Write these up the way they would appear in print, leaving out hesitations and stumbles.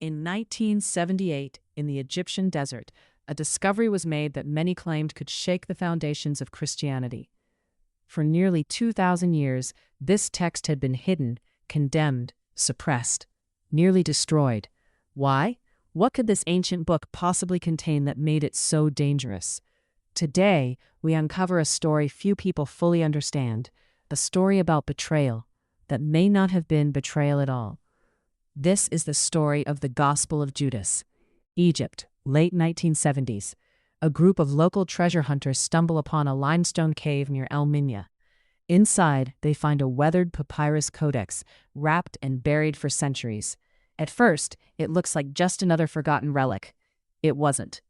In 1978, in the Egyptian desert, a discovery was made that many claimed could shake the foundations of Christianity. For nearly 2,000 years, this text had been hidden, condemned, suppressed, nearly destroyed. Why? What could this ancient book possibly contain that made it so dangerous? Today, we uncover a story few people fully understand, a story about betrayal that may not have been betrayal at all. This is the story of the Gospel of Judas. Egypt, late 1970s. A group of local treasure hunters stumble upon a limestone cave near El Minya. Inside, they find a weathered papyrus codex, wrapped and buried for centuries. At first, it looks like just another forgotten relic. It wasn't.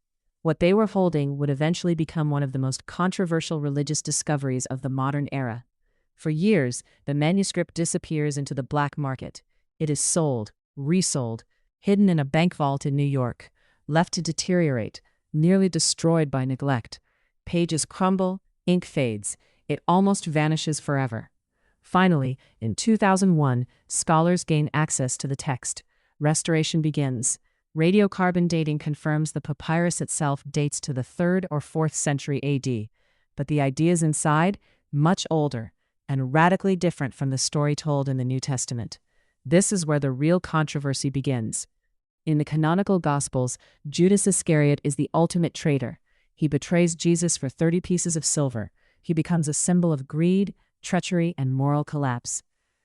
What they were holding would eventually become one of the most controversial religious discoveries of the modern era. For years, the manuscript disappears into the black market. It is sold, resold, hidden in a bank vault in New York, left to deteriorate, nearly destroyed by neglect. Pages crumble, ink fades, it almost vanishes forever. Finally, in 2001, scholars gain access to the text. Restoration begins. Radiocarbon dating confirms the papyrus itself dates to the 3rd or 4th century AD, but the ideas inside, much older, and radically different from the story told in the New Testament. This is where the real controversy begins. In the canonical Gospels, Judas Iscariot is the ultimate traitor. He betrays Jesus for 30 pieces of silver. He becomes a symbol of greed, treachery, and moral collapse.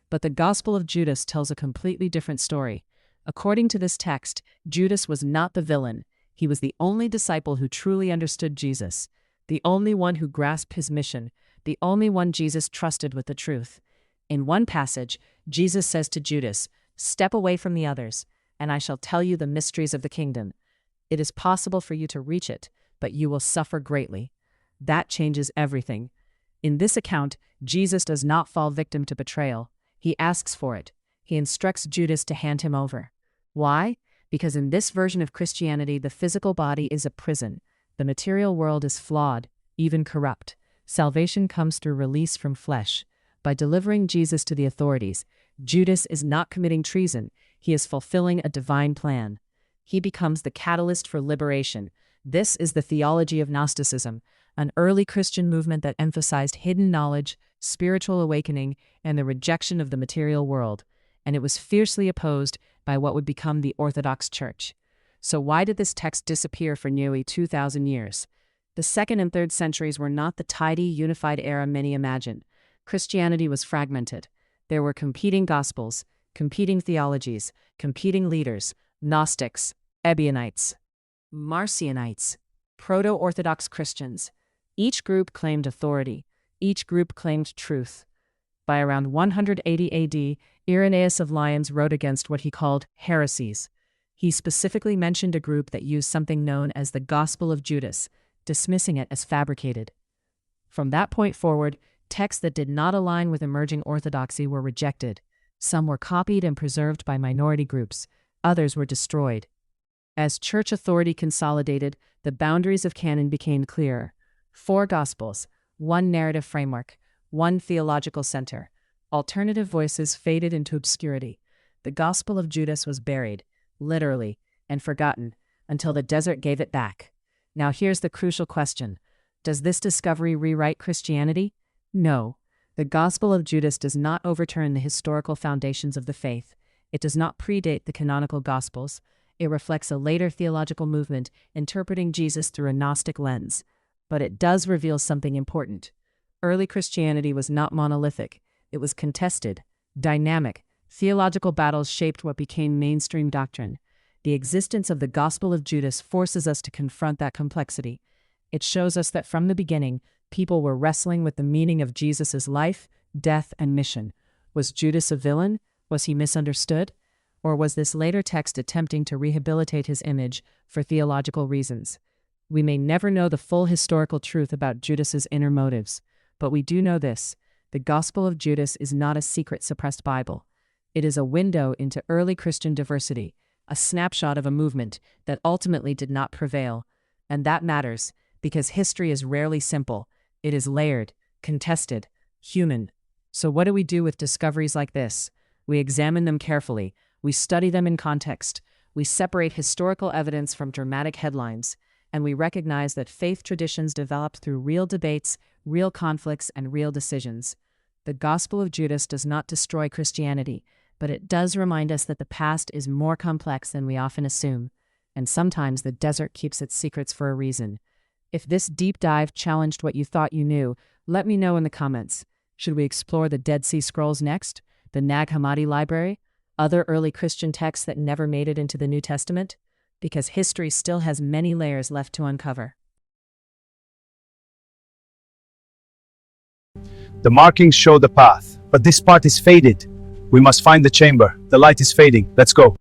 But the Gospel of Judas tells a completely different story. According to this text, Judas was not the villain. He was the only disciple who truly understood Jesus, the only one who grasped his mission, the only one Jesus trusted with the truth. In one passage, Jesus says to Judas, "Step away from the others, and I shall tell you the mysteries of the kingdom. It is possible for you to reach it, but you will suffer greatly." That changes everything. In this account, Jesus does not fall victim to betrayal. He asks for it. He instructs Judas to hand him over. Why? Because in this version of Christianity, the physical body is a prison. The material world is flawed, even corrupt. Salvation comes through release from flesh. By delivering Jesus to the authorities, Judas is not committing treason. He is fulfilling a divine plan. He becomes the catalyst for liberation. This is the theology of Gnosticism, an early Christian movement that emphasized hidden knowledge, spiritual awakening, and the rejection of the material world. And it was fiercely opposed by what would become the Orthodox Church. So why did this text disappear for nearly 2,000 years? The 2nd and 3rd centuries were not the tidy, unified era many imagined. Christianity was fragmented. There were competing gospels, competing theologies, competing leaders, Gnostics, Ebionites, Marcionites, Proto-Orthodox Christians. Each group claimed authority. Each group claimed truth. By around 180 AD, Irenaeus of Lyons wrote against what he called heresies. He specifically mentioned a group that used something known as the Gospel of Judas, dismissing it as fabricated. From that point forward, texts that did not align with emerging orthodoxy were rejected. Some were copied and preserved by minority groups. Others were destroyed. As church authority consolidated, the boundaries of canon became clearer. 4 Gospels, 1 narrative framework, 1 theological center. Alternative voices faded into obscurity. The Gospel of Judas was buried, literally, and forgotten, until the desert gave it back. Now here's the crucial question. Does this discovery rewrite Christianity? No. The Gospel of Judas does not overturn the historical foundations of the faith. It does not predate the canonical Gospels. It reflects a later theological movement interpreting Jesus through a Gnostic lens. But it does reveal something important. Early Christianity was not monolithic. It was contested, dynamic. Theological battles shaped what became mainstream doctrine. The existence of the Gospel of Judas forces us to confront that complexity. It shows us that from the beginning, people were wrestling with the meaning of Jesus' life, death, and mission. Was Judas a villain? Was he misunderstood? Or was this later text attempting to rehabilitate his image for theological reasons? We may never know the full historical truth about Judas's inner motives, but we do know this. The Gospel of Judas is not a secret suppressed Bible. It is a window into early Christian diversity, a snapshot of a movement that ultimately did not prevail. And that matters, because history is rarely simple. It is layered, contested, human. So what do we do with discoveries like this? We examine them carefully. We study them in context. We separate historical evidence from dramatic headlines, and we recognize that faith traditions developed through real debates, real conflicts, and real decisions. The Gospel of Judas does not destroy Christianity, but it does remind us that the past is more complex than we often assume, and sometimes the desert keeps its secrets for a reason. If this deep dive challenged what you thought you knew, let me know in the comments. Should we explore the Dead Sea Scrolls next? The Nag Hammadi Library? Other early Christian texts that never made it into the New Testament? Because history still has many layers left to uncover. The markings show the path, but this part is faded. We must find the chamber. The light is fading. Let's go.